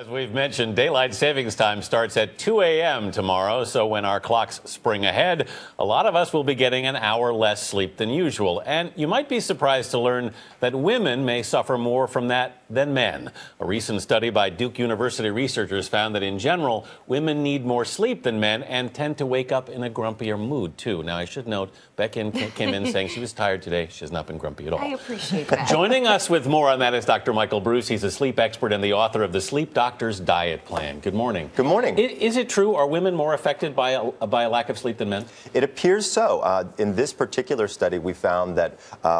As we've mentioned, daylight savings time starts at 2 a.m. tomorrow, so when our clocks spring ahead, a lot of us will be getting an hour less sleep than usual. And you might be surprised to learn that women may suffer more from that than men. A recent study by Duke University researchers found that in general, women need more sleep than men and tend to wake up in a grumpier mood, too. Now, I should note, Becca came in saying she was tired today. She has not been grumpy at all. I appreciate that. Joining us with more on that is Dr. Michael Bruce. He's a sleep expert and the author of the Sleep Doctor's Diet Plan. Good morning. Good morning. Is it true? Are women more affected by a lack of sleep than men? It appears so. In this particular study, we found that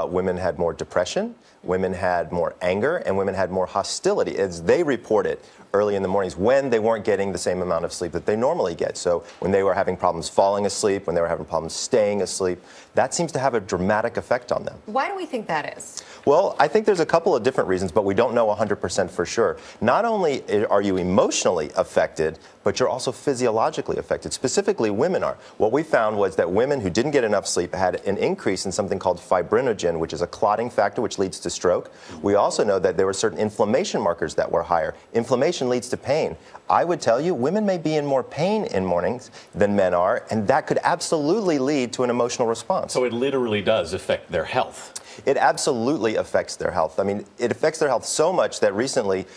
women had more depression, women had more anger, and women had more hostility, as they reported early in the mornings when they weren't getting the same amount of sleep that they normally get. So when they were having problems falling asleep, when they were having problems staying asleep, that seems to have a dramatic effect on them. Why do we think that is? Well, I think there's a couple of different reasons, but we don't know 100% for sure. Not only are you emotionally affected, but you're also physiologically affected. Specifically, women are. What we found was that women who didn't get enough sleep had an increase in something called fibrinogen, which is a clotting factor which leads to stroke. We also know that there were certain inflammation markers that were higher. Inflammation leads to pain. I would tell you, women may be in more pain in mornings than men are, and that could absolutely lead to an emotional response. So it literally does affect their health. It absolutely affects their health. I mean, it affects their health so much that recently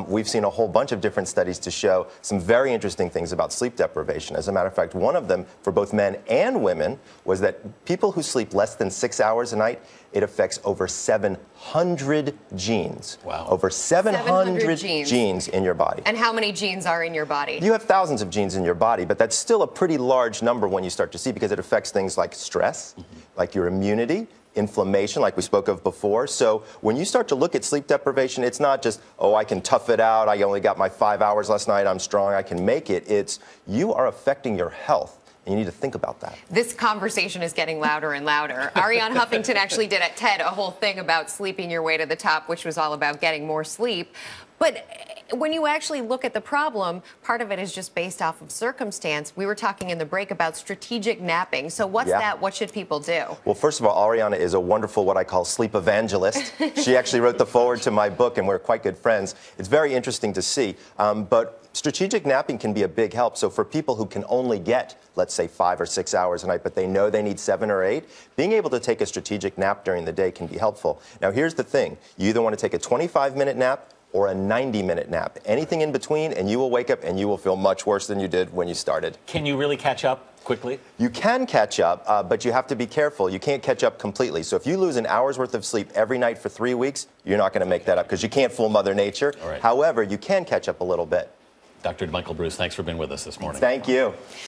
we've seen a whole bunch of different studies to show some very interesting things about sleep deprivation. As a matter of fact, one of them for both men and women was that people who sleep less than 6 hours a night, it affects over 700 genes. Wow. Over 700 genes in your body. And how many genes are in your body? You have thousands of genes in your body, but that's still a pretty large number when you start to see, because it affects things like stress, like your immunity, inflammation, like we spoke of before. So when you start to look at sleep deprivation, it's not just, oh, I can tough it out, I only got my 5 hours last night, I'm strong, I can make it. It's you are affecting your health. You need to think about that. This conversation is getting louder and louder. Ariane Huffington actually did at TED a whole thing about sleeping your way to the top, which was all about getting more sleep. But when you actually look at the problem, part of it is just based off of circumstance. We were talking in the break about strategic napping. So what's that? What should people do? Well, first of all, Ariana is a wonderful, what I call sleep evangelist. She actually wrote the foreword to my book, and we're quite good friends. It's very interesting to see. But strategic napping can be a big help. So for people who can only get, let's say, 5 or 6 hours a night, but they know they need 7 or 8, being able to take a strategic nap during the day can be helpful. Now, here's the thing. You either want to take a 25-minute nap or a 90-minute nap. Anything in between, and you will wake up and you will feel much worse than you did when you started. Can you really catch up quickly? You can catch up, but you have to be careful. You can't catch up completely. So if you lose an hour's worth of sleep every night for 3 weeks, you're not going to make that up, because you can't fool Mother Nature. All right. However, you can catch up a little bit. Dr. Michael Bruce, thanks for being with us this morning. Thank you.